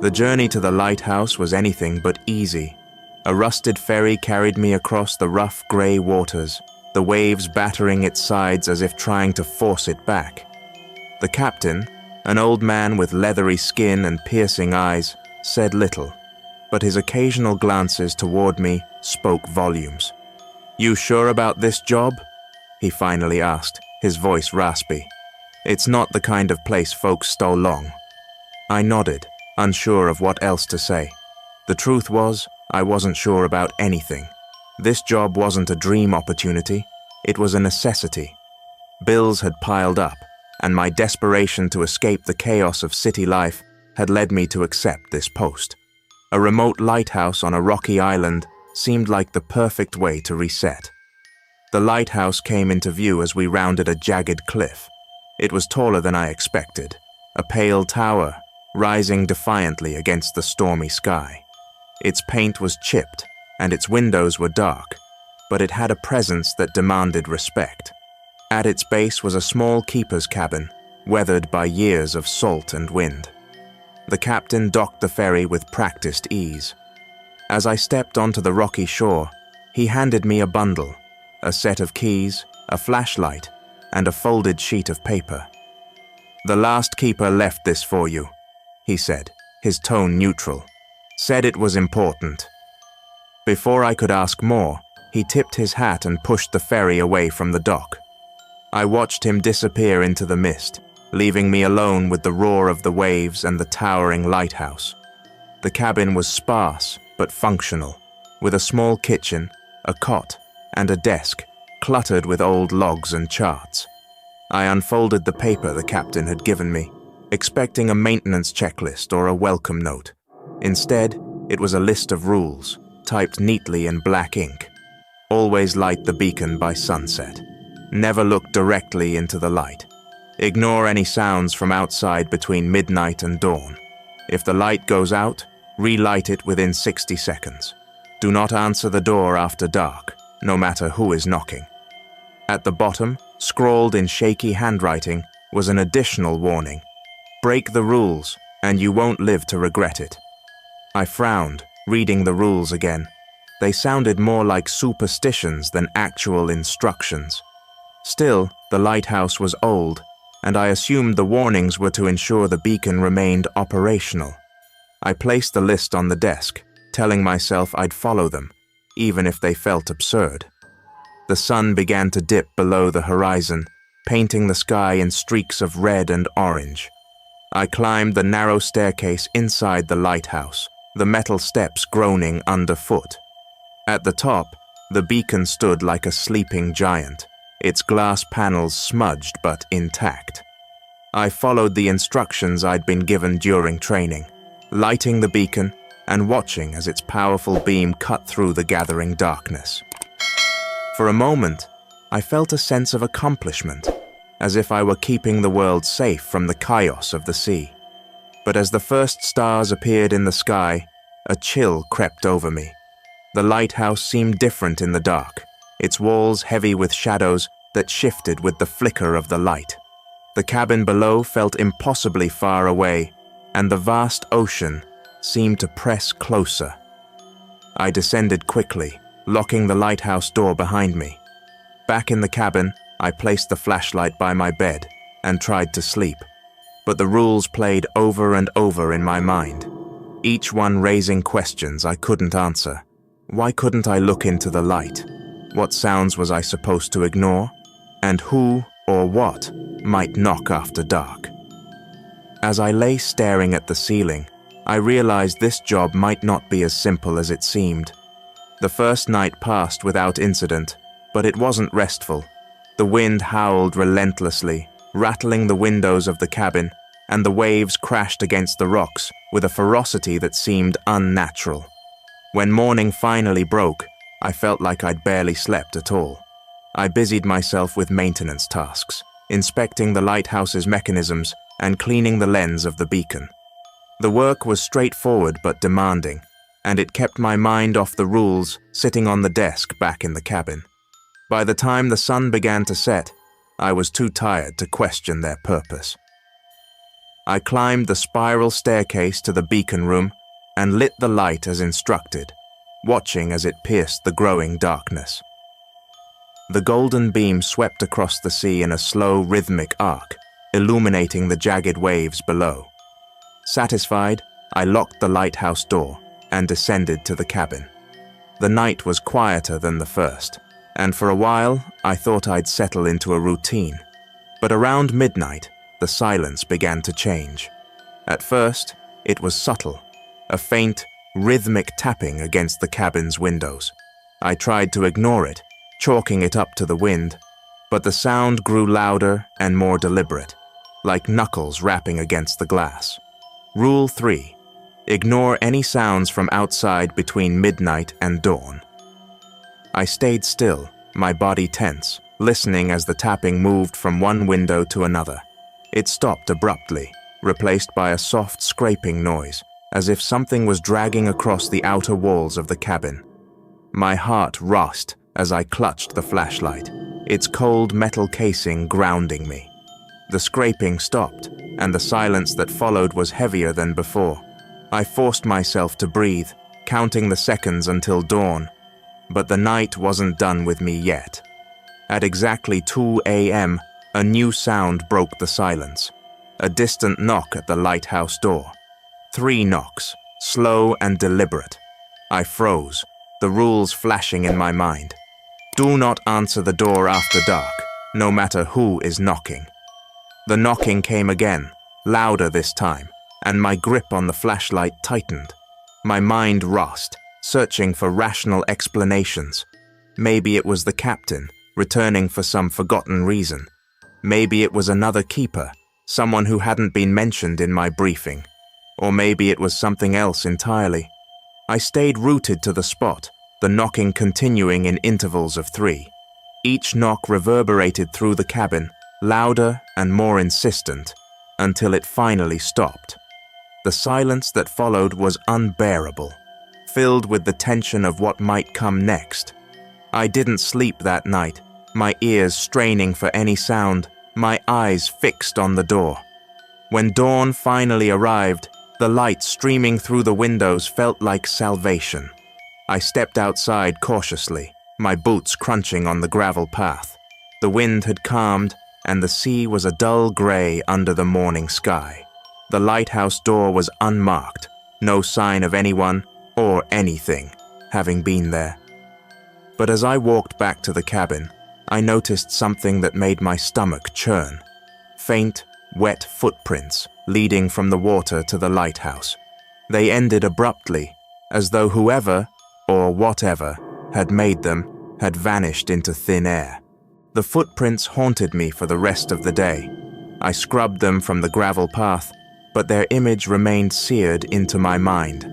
The journey to the lighthouse was anything but easy. A rusted ferry carried me across the rough grey waters, the waves battering its sides as if trying to force it back. The captain, an old man with leathery skin and piercing eyes, said little, but his occasional glances toward me spoke volumes. "You sure about this job?" he finally asked, his voice raspy. "It's not the kind of place folks stole long." I nodded, unsure of what else to say. The truth was, I wasn't sure about anything. This job wasn't a dream opportunity, it was a necessity. Bills had piled up, and my desperation to escape the chaos of city life had led me to accept this post. A remote lighthouse on a rocky island seemed like the perfect way to reset. The lighthouse came into view as we rounded a jagged cliff. It was taller than I expected, a pale tower, rising defiantly against the stormy sky. Its paint was chipped, and its windows were dark, but it had a presence that demanded respect. At its base was a small keeper's cabin, weathered by years of salt and wind. The captain docked the ferry with practiced ease. As I stepped onto the rocky shore, he handed me a bundle, a set of keys, a flashlight, and a folded sheet of paper. "The last keeper left this for you," he said, his tone neutral. "Said it was important." Before I could ask more, he tipped his hat and pushed the ferry away from the dock. I watched him disappear into the mist, leaving me alone with the roar of the waves and the towering lighthouse. The cabin was sparse but functional, with a small kitchen, a cot, and a desk, cluttered with old logs and charts. I unfolded the paper the captain had given me, expecting a maintenance checklist or a welcome note. Instead, it was a list of rules, typed neatly in black ink. Always light the beacon by sunset. Never look directly into the light. Ignore any sounds from outside between midnight and dawn. If the light goes out, relight it within 60 seconds. Do not answer the door after dark, no matter who is knocking. At the bottom, scrawled in shaky handwriting, was an additional warning. Break the rules, and you won't live to regret it. I frowned, reading the rules again. They sounded more like superstitions than actual instructions. Still, the lighthouse was old, and I assumed the warnings were to ensure the beacon remained operational. I placed the list on the desk, telling myself I'd follow them, even if they felt absurd. The sun began to dip below the horizon, painting the sky in streaks of red and orange. I climbed the narrow staircase inside the lighthouse, the metal steps groaning underfoot. At the top, the beacon stood like a sleeping giant, its glass panels smudged but intact. I followed the instructions I'd been given during training, lighting the beacon and watching as its powerful beam cut through the gathering darkness. For a moment, I felt a sense of accomplishment, as if I were keeping the world safe from the chaos of the sea. But as the first stars appeared in the sky, a chill crept over me. The lighthouse seemed different in the dark, its walls heavy with shadows that shifted with the flicker of the light. The cabin below felt impossibly far away, and the vast ocean seemed to press closer. I descended quickly, locking the lighthouse door behind me. Back in the cabin, I placed the flashlight by my bed and tried to sleep, but the rules played over and over in my mind, each one raising questions I couldn't answer. Why couldn't I look into the light? What sounds was I supposed to ignore? And who or what might knock after dark? As I lay staring at the ceiling, I realized this job might not be as simple as it seemed. The first night passed without incident, but it wasn't restful. The wind howled relentlessly, rattling the windows of the cabin, and the waves crashed against the rocks with a ferocity that seemed unnatural. When morning finally broke, I felt like I'd barely slept at all. I busied myself with maintenance tasks, inspecting the lighthouse's mechanisms and cleaning the lens of the beacon. The work was straightforward but demanding, and it kept my mind off the rules sitting on the desk back in the cabin. By the time the sun began to set, I was too tired to question their purpose. I climbed the spiral staircase to the beacon room and lit the light as instructed, watching as it pierced the growing darkness. The golden beam swept across the sea in a slow, rhythmic arc, illuminating the jagged waves below. Satisfied, I locked the lighthouse door and descended to the cabin. The night was quieter than the first, and for a while I thought I'd settle into a routine. But around midnight, the silence began to change. At first, it was subtle, a faint, rhythmic tapping against the cabin's windows. I tried to ignore it, chalking it up to the wind, but the sound grew louder and more deliberate, like knuckles rapping against the glass. Rule 3. Ignore any sounds from outside between midnight and dawn. I stayed still, my body tense, listening as the tapping moved from one window to another. It stopped abruptly, replaced by a soft scraping noise, as if something was dragging across the outer walls of the cabin. My heart rasped as I clutched the flashlight, its cold metal casing grounding me. The scraping stopped, and the silence that followed was heavier than before. I forced myself to breathe, counting the seconds until dawn, but the night wasn't done with me yet. At exactly 2 a.m., a new sound broke the silence. A distant knock at the lighthouse door. 3 knocks, slow and deliberate. I froze, the rules flashing in my mind. Do not answer the door after dark, no matter who is knocking. The knocking came again, louder this time, and my grip on the flashlight tightened. My mind raced, searching for rational explanations. Maybe it was the captain, returning for some forgotten reason. Maybe it was another keeper, someone who hadn't been mentioned in my briefing. Or maybe it was something else entirely. I stayed rooted to the spot, the knocking continuing in intervals of 3. Each knock reverberated through the cabin, louder and more insistent, until it finally stopped. The silence that followed was unbearable, filled with the tension of what might come next. I didn't sleep that night, my ears straining for any sound, my eyes fixed on the door. When dawn finally arrived, the light streaming through the windows felt like salvation. I stepped outside cautiously, my boots crunching on the gravel path. The wind had calmed, and the sea was a dull gray under the morning sky. The lighthouse door was unmarked, no sign of anyone or anything having been there. But as I walked back to the cabin, I noticed something that made my stomach churn. Faint, wet footprints leading from the water to the lighthouse. They ended abruptly, as though whoever, or whatever, had made them had vanished into thin air. The footprints haunted me for the rest of the day. I scrubbed them from the gravel path, but their image remained seared into my mind.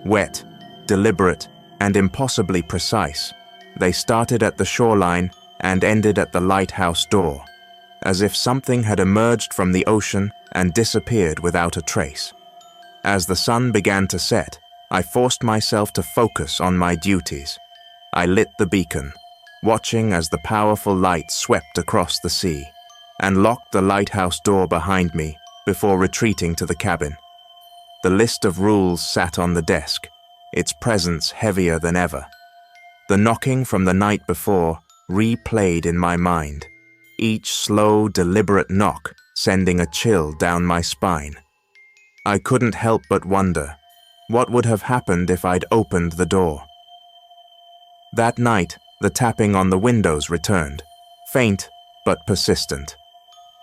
Wet, deliberate, and impossibly precise, they started at the shoreline and ended at the lighthouse door, as if something had emerged from the ocean and disappeared without a trace. As the sun began to set, I forced myself to focus on my duties. I lit the beacon, watching as the powerful light swept across the sea, and locked the lighthouse door behind me before retreating to the cabin. The list of rules sat on the desk, its presence heavier than ever. The knocking from the night before replayed in my mind, each slow, deliberate knock sending a chill down my spine. I couldn't help but wonder, what would have happened if I'd opened the door? That night, the tapping on the windows returned, faint but persistent.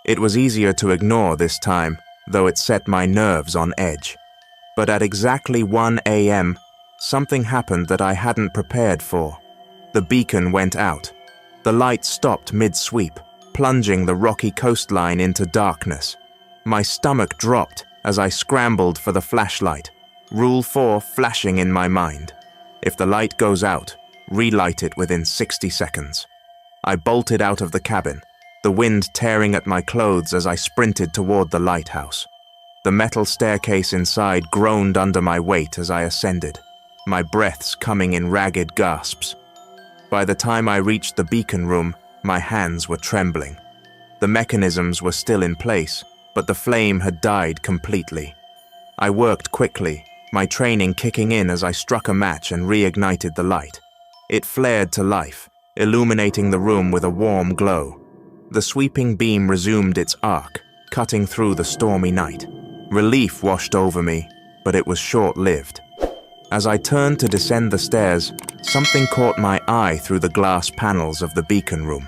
It was easier to ignore this time, though it set my nerves on edge. But at exactly 1 a.m., something happened that I hadn't prepared for. The beacon went out. The light stopped mid-sweep, plunging the rocky coastline into darkness. My stomach dropped as I scrambled for the flashlight, Rule 4 flashing in my mind. If the light goes out, relight it within 60 seconds. I bolted out of the cabin, the wind tearing at my clothes as I sprinted toward the lighthouse. The metal staircase inside groaned under my weight as I ascended, my breaths coming in ragged gasps. By the time I reached the beacon room, my hands were trembling. The mechanisms were still in place, but the flame had died completely. I worked quickly, my training kicking in as I struck a match and reignited the light. It flared to life, illuminating the room with a warm glow. The sweeping beam resumed its arc, cutting through the stormy night. Relief washed over me, but it was short-lived. As I turned to descend the stairs, something caught my eye through the glass panels of the beacon room.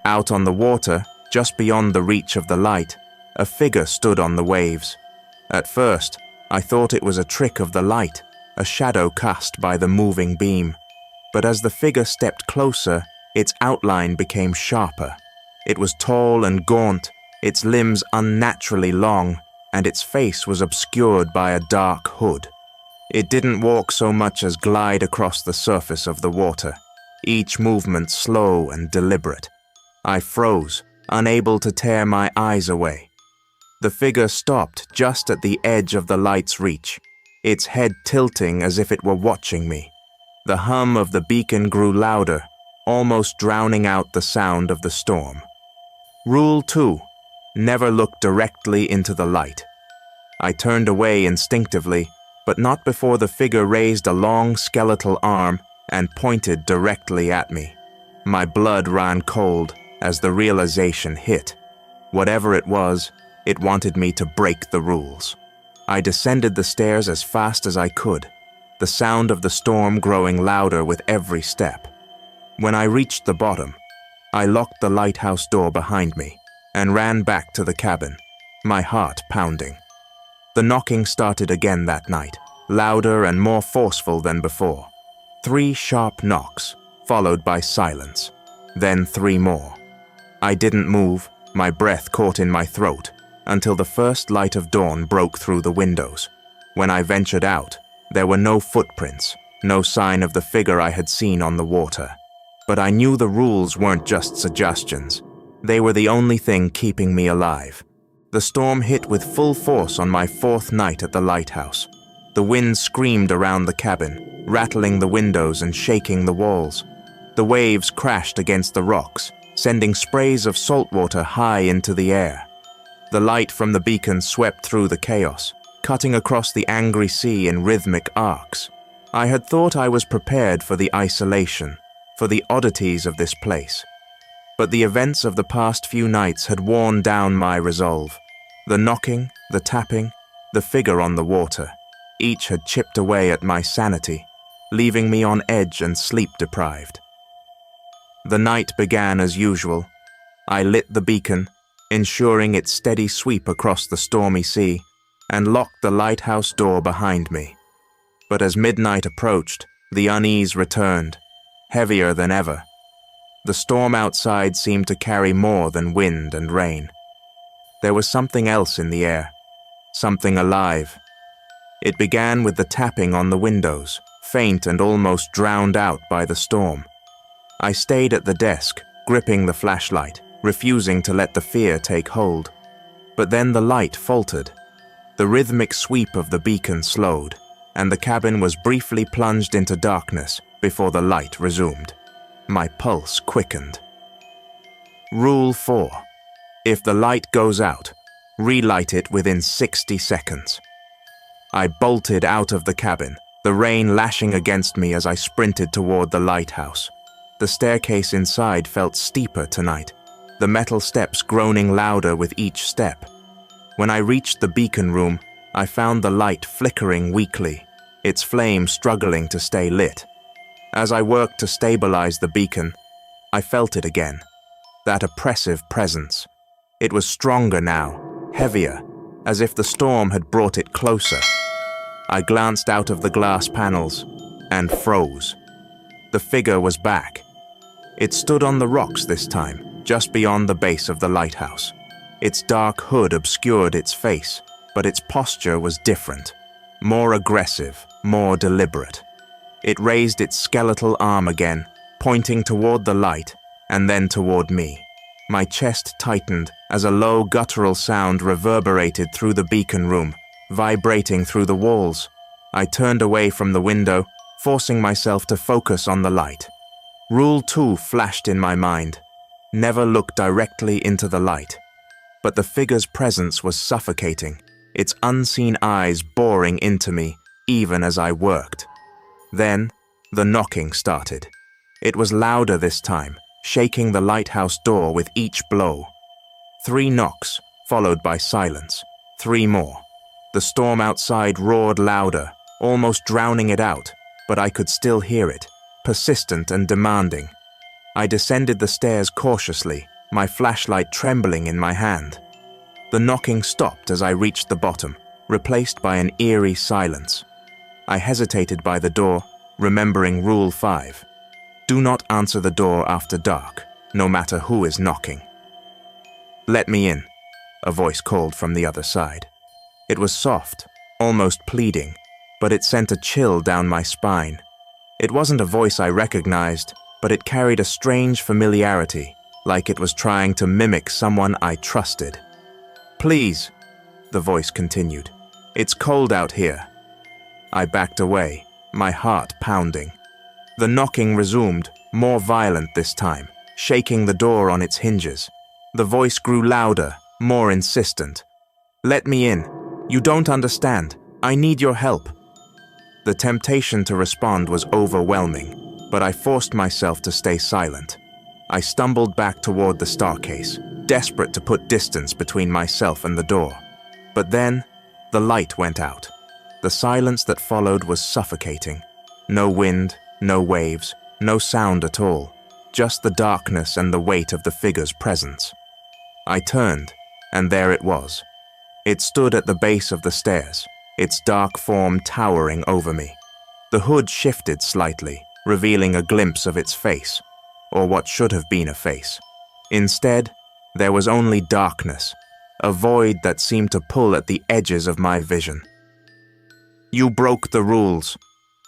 Out on the water, just beyond the reach of the light, a figure stood on the waves. At first, I thought it was a trick of the light, a shadow cast by the moving beam. But as the figure stepped closer, its outline became sharper. It was tall and gaunt, its limbs unnaturally long, and its face was obscured by a dark hood. It didn't walk so much as glide across the surface of the water, each movement slow and deliberate. I froze, unable to tear my eyes away. The figure stopped just at the edge of the light's reach, its head tilting as if it were watching me. The hum of the beacon grew louder, almost drowning out the sound of the storm. Rule 2. Never look directly into the light. I turned away instinctively, but not before the figure raised a long skeletal arm and pointed directly at me. My blood ran cold as the realization hit. Whatever it was, it wanted me to break the rules. I descended the stairs as fast as I could, the sound of the storm growing louder with every step. When I reached the bottom, I locked the lighthouse door behind me and ran back to the cabin, my heart pounding. The knocking started again that night, louder and more forceful than before. 3 sharp knocks, followed by silence, then 3 more. I didn't move, my breath caught in my throat, until the first light of dawn broke through the windows. When I ventured out, there were no footprints, no sign of the figure I had seen on the water. But I knew the rules weren't just suggestions. They were the only thing keeping me alive. The storm hit with full force on my 4th night at the lighthouse. The wind screamed around the cabin, rattling the windows and shaking the walls. The waves crashed against the rocks, sending sprays of salt water high into the air. The light from the beacon swept through the chaos, cutting across the angry sea in rhythmic arcs. I had thought I was prepared for the isolation, for the oddities of this place. But the events of the past few nights had worn down my resolve. The knocking, the tapping, the figure on the water, each had chipped away at my sanity, leaving me on edge and sleep-deprived. The night began as usual. I lit the beacon, ensuring its steady sweep across the stormy sea, and locked the lighthouse door behind me. But as midnight approached, the unease returned, heavier than ever. The storm outside seemed to carry more than wind and rain. There was something else in the air, something alive. It began with the tapping on the windows, faint and almost drowned out by the storm. I stayed at the desk, gripping the flashlight, refusing to let the fear take hold. But then the light faltered. The rhythmic sweep of the beacon slowed, and the cabin was briefly plunged into darkness before the light resumed. My pulse quickened. Rule 4. If the light goes out, relight it within 60 seconds. I bolted out of the cabin, the rain lashing against me as I sprinted toward the lighthouse. The staircase inside felt steeper tonight, the metal steps groaning louder with each step. When I reached the beacon room, I found the light flickering weakly, its flame struggling to stay lit. As I worked to stabilize the beacon, I felt it again, that oppressive presence. It was stronger now, heavier, as if the storm had brought it closer. I glanced out of the glass panels and froze. The figure was back. It stood on the rocks this time, just beyond the base of the lighthouse. Its dark hood obscured its face, but its posture was different, more aggressive, more deliberate. It raised its skeletal arm again, pointing toward the light, and then toward me. My chest tightened as a low guttural sound reverberated through the beacon room, vibrating through the walls. I turned away from the window, forcing myself to focus on the light. Rule 2 flashed in my mind. Never look directly into the light. but the figure's presence was suffocating, its unseen eyes boring into me even as I worked. Then, the knocking started. It was louder this time, shaking the lighthouse door with each blow. 3 knocks, followed by silence. 3 more. The storm outside roared louder, almost drowning it out, but I could still hear it, persistent and demanding. I descended the stairs cautiously, my flashlight trembling in my hand. The knocking stopped as I reached the bottom, replaced by an eerie silence. I hesitated by the door, remembering Rule 5. Do not answer the door after dark, no matter who is knocking. "Let me in," a voice called from the other side. It was soft, almost pleading, but it sent a chill down my spine. It wasn't a voice I recognized, but it carried a strange familiarity, like it was trying to mimic someone I trusted. "Please," the voice continued. "It's cold out here." I backed away, my heart pounding. The knocking resumed, more violent this time, shaking the door on its hinges. The voice grew louder, more insistent. "Let me in. You don't understand. I need your help." The temptation to respond was overwhelming, but I forced myself to stay silent. I stumbled back toward the staircase, desperate to put distance between myself and the door. But then, the light went out. The silence that followed was suffocating. No wind, no waves, no sound at all, just the darkness and the weight of the figure's presence. I turned, and there it was. It stood at the base of the stairs, its dark form towering over me. The hood shifted slightly, revealing a glimpse of its face, or what should have been a face. Instead, there was only darkness, a void that seemed to pull at the edges of my vision. "You broke the rules,"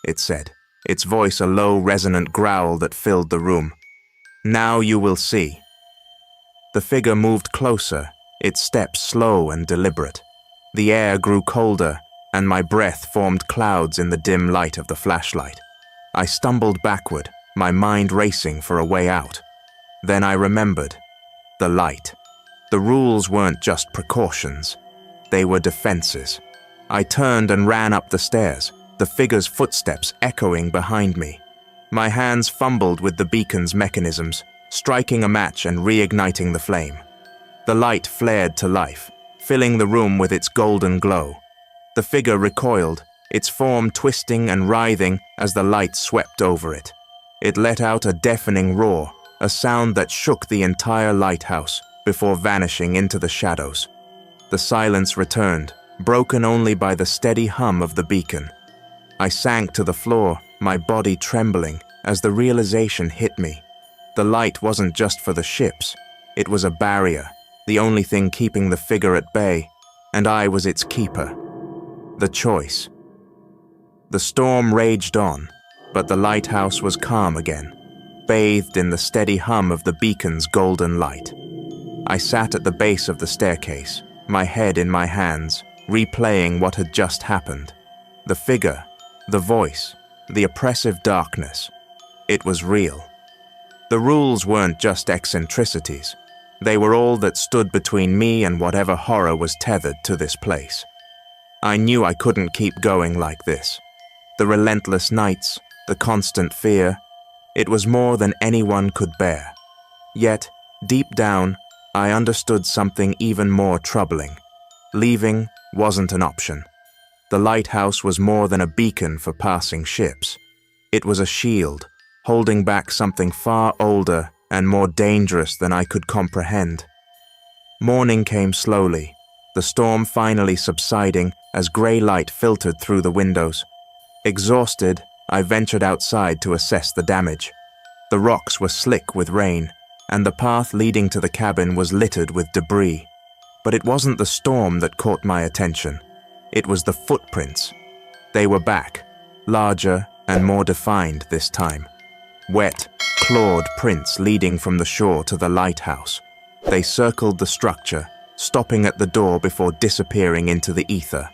it said, its voice a low, resonant growl that filled the room. "Now you will see." The figure moved closer, its steps slow and deliberate. The air grew colder, and my breath formed clouds in the dim light of the flashlight. I stumbled backward, my mind racing for a way out. Then I remembered. The light. The rules weren't just precautions. They were defenses. I turned and ran up the stairs, the figure's footsteps echoing behind me. My hands fumbled with the beacon's mechanisms, striking a match and reigniting the flame. The light flared to life, filling the room with its golden glow. The figure recoiled, its form twisting and writhing as the light swept over it. It let out a deafening roar, a sound that shook the entire lighthouse before vanishing into the shadows. The silence returned, broken only by the steady hum of the beacon. I sank to the floor, my body trembling, as the realization hit me. The light wasn't just for the ships. It was a barrier, the only thing keeping the figure at bay, and I was its keeper. The choice. The storm raged on, but the lighthouse was calm again, bathed in the steady hum of the beacon's golden light. I sat at the base of the staircase, my head in my hands, replaying what had just happened. The figure, the voice, the oppressive darkness. It was real. The rules weren't just eccentricities. They were all that stood between me and whatever horror was tethered to this place. I knew I couldn't keep going like this. The relentless nights, the constant fear, it was more than anyone could bear. Yet, deep down, I understood something even more troubling. Leaving wasn't an option. The lighthouse was more than a beacon for passing ships. It was a shield, holding back something far older and more dangerous than I could comprehend. Morning came slowly, the storm finally subsiding as grey light filtered through the windows. Exhausted, I ventured outside to assess the damage. The rocks were slick with rain, and the path leading to the cabin was littered with debris. But it wasn't the storm that caught my attention. It was the footprints. They were back, larger and more defined this time. Wet, clawed prints leading from the shore to the lighthouse. They circled the structure, stopping at the door before disappearing into the ether.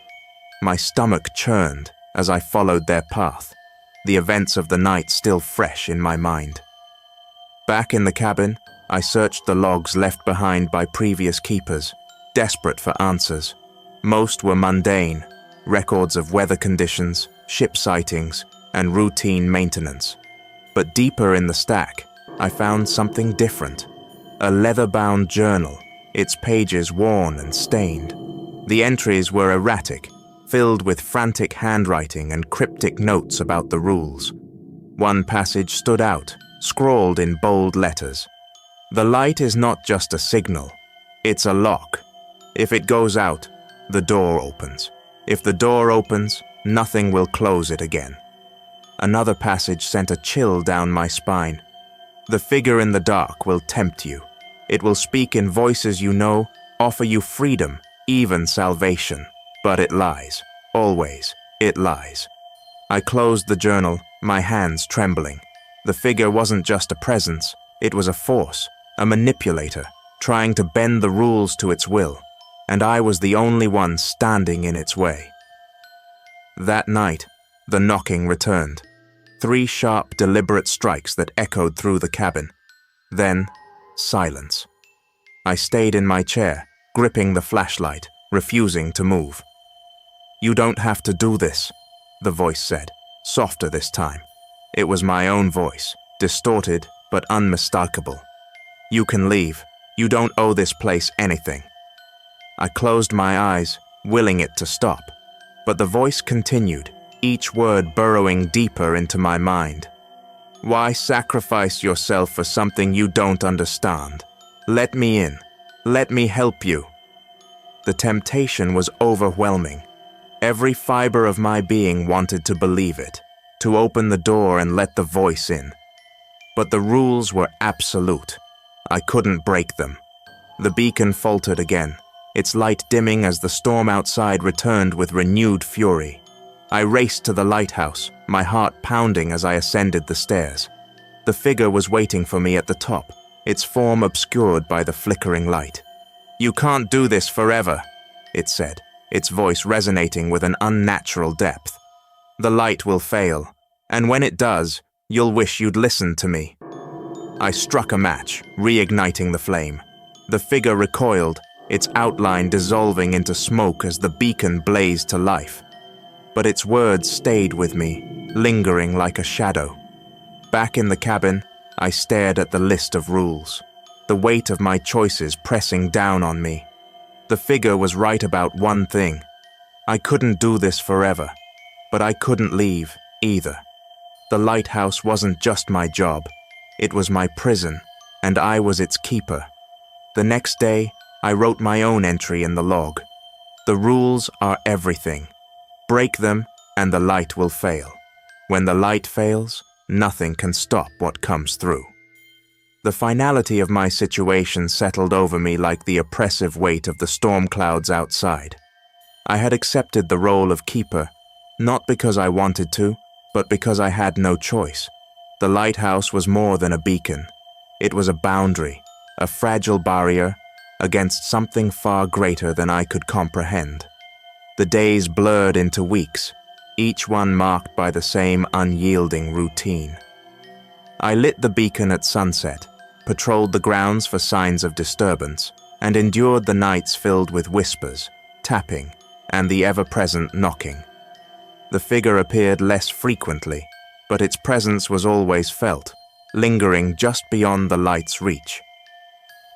My stomach churned as I followed their path, the events of the night still fresh in my mind. Back in the cabin, I searched the logs left behind by previous keepers, desperate for answers. Most were mundane, records of weather conditions, ship sightings, and routine maintenance. But deeper in the stack, I found something different. A leather-bound journal, its pages worn and stained. The entries were erratic, filled with frantic handwriting and cryptic notes about the rules. One passage stood out, scrawled in bold letters. The light is not just a signal, it's a lock. If it goes out, the door opens. If the door opens, nothing will close it again. Another passage sent a chill down my spine. The figure in the dark will tempt you. It will speak in voices you know, offer you freedom, even salvation. But it lies. Always, it lies. I closed the journal, my hands trembling. The figure wasn't just a presence, it was a force, a manipulator, trying to bend the rules to its will, and I was the only one standing in its way. That night, the knocking returned. 3 sharp, deliberate strikes that echoed through the cabin. Then, silence. I stayed in my chair, gripping the flashlight, refusing to move. "You don't have to do this," the voice said, softer this time. It was my own voice, distorted but unmistakable. "You can leave. You don't owe this place anything." I closed my eyes, willing it to stop, but the voice continued, each word burrowing deeper into my mind. "Why sacrifice yourself for something you don't understand? Let me in. Let me help you." The temptation was overwhelming. Every fiber of my being wanted to believe it, to open the door and let the voice in. But the rules were absolute. I couldn't break them. The beacon faltered again, its light dimming as the storm outside returned with renewed fury. I raced to the lighthouse, my heart pounding as I ascended the stairs. The figure was waiting for me at the top, its form obscured by the flickering light. "You can't do this forever," it said, its voice resonating with an unnatural depth. "The light will fail, and when it does, you'll wish you'd listened to me." I struck a match, reigniting the flame. The figure recoiled, its outline dissolving into smoke as the beacon blazed to life. But its words stayed with me, lingering like a shadow. Back in the cabin, I stared at the list of rules, the weight of my choices pressing down on me. The figure was right about one thing. I couldn't do this forever, but I couldn't leave either. The lighthouse wasn't just my job. It was my prison, and I was its keeper. The next day, I wrote my own entry in the log. "The rules are everything. Break them, and the light will fail. When the light fails, nothing can stop what comes through." The finality of my situation settled over me like the oppressive weight of the storm clouds outside. I had accepted the role of keeper, not because I wanted to, but because I had no choice. The lighthouse was more than a beacon. It was a boundary, a fragile barrier against something far greater than I could comprehend. The days blurred into weeks, each one marked by the same unyielding routine. I lit the beacon at sunset, patrolled the grounds for signs of disturbance, and endured the nights filled with whispers, tapping, and the ever-present knocking. The figure appeared less frequently, but its presence was always felt, lingering just beyond the light's reach.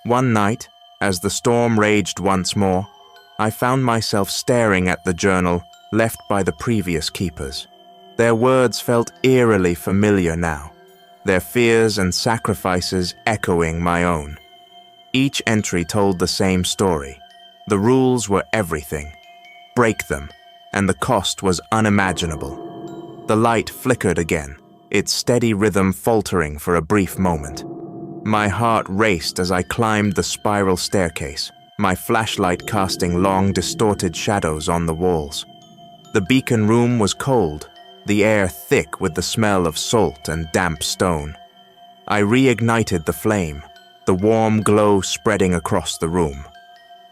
One night, as the storm raged once more, I found myself staring at the journal left by the previous keepers. Their words felt eerily familiar now, their fears and sacrifices echoing my own. Each entry told the same story. The rules were everything. Break them, and the cost was unimaginable. The light flickered again, its steady rhythm faltering for a brief moment. My heart raced as I climbed the spiral staircase, my flashlight casting long, distorted shadows on the walls. The beacon room was cold, the air thick with the smell of salt and damp stone. I reignited the flame, the warm glow spreading across the room.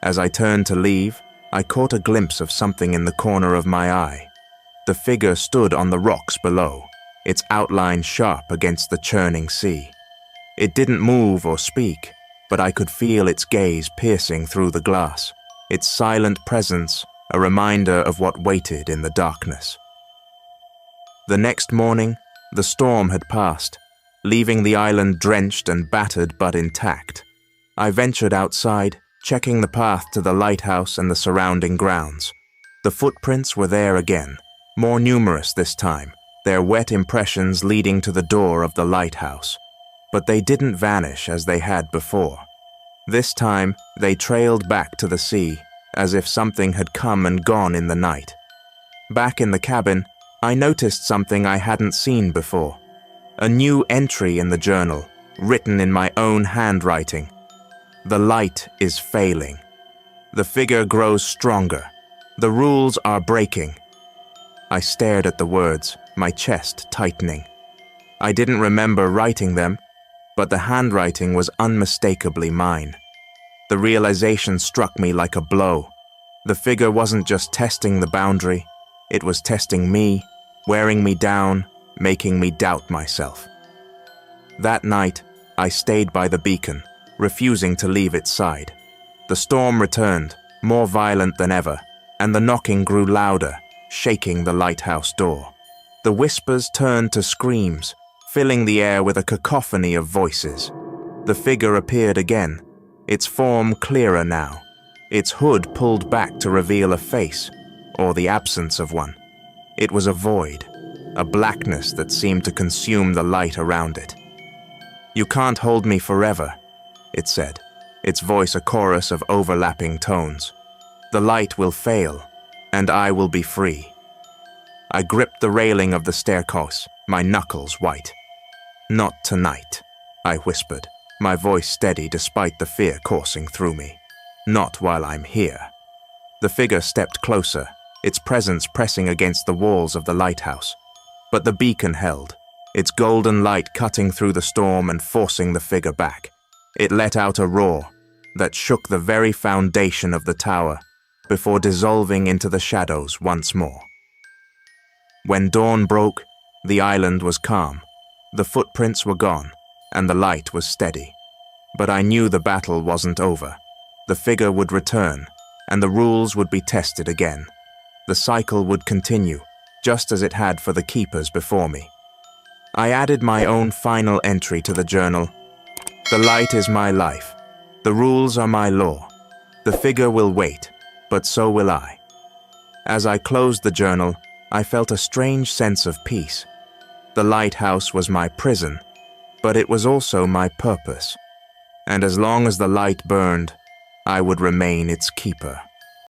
As I turned to leave, I caught a glimpse of something in the corner of my eye. The figure stood on the rocks below, its outline sharp against the churning sea. It didn't move or speak, but I could feel its gaze piercing through the glass. its silent presence a reminder of what waited in the darkness. The next morning, the storm had passed, leaving the island drenched and battered but intact. I ventured outside, checking the path to the lighthouse and the surrounding grounds. The footprints were there again, more numerous this time, their wet impressions leading to the door of the lighthouse. But they didn't vanish as they had before. This time, they trailed back to the sea, as if something had come and gone in the night. Back in the cabin, I noticed something I hadn't seen before. A new entry in the journal, written in my own handwriting. The light is failing. The figure grows stronger. The rules are breaking. I stared at the words, my chest tightening. I didn't remember writing them, but the handwriting was unmistakably mine. The realization struck me like a blow. The figure wasn't just testing the boundary, it was testing me, wearing me down, making me doubt myself. That night, I stayed by the beacon, refusing to leave its side. The storm returned, more violent than ever, and the knocking grew louder, shaking the lighthouse door. The whispers turned to screams, filling the air with a cacophony of voices. The figure appeared again, its form clearer now, its hood pulled back to reveal a face, or the absence of one. It was a void, a blackness that seemed to consume the light around it. "You can't hold me forever," it said, its voice a chorus of overlapping tones. "The light will fail, and I will be free." I gripped the railing of the staircase, my knuckles white. "Not tonight," I whispered, my voice steady despite the fear coursing through me. "Not while I'm here." The figure stepped closer, its presence pressing against the walls of the lighthouse. But the beacon held, its golden light cutting through the storm and forcing the figure back. It let out a roar that shook the very foundation of the tower before dissolving into the shadows once more. When dawn broke, the island was calm. The footprints were gone, and the light was steady. But I knew the battle wasn't over. The figure would return, and the rules would be tested again. The cycle would continue, just as it had for the keepers before me. I added my own final entry to the journal. "The light is my life. The rules are my law. The figure will wait, but so will I." As I closed the journal, I felt a strange sense of peace. The lighthouse was my prison, but it was also my purpose. And as long as the light burned, I would remain its keeper.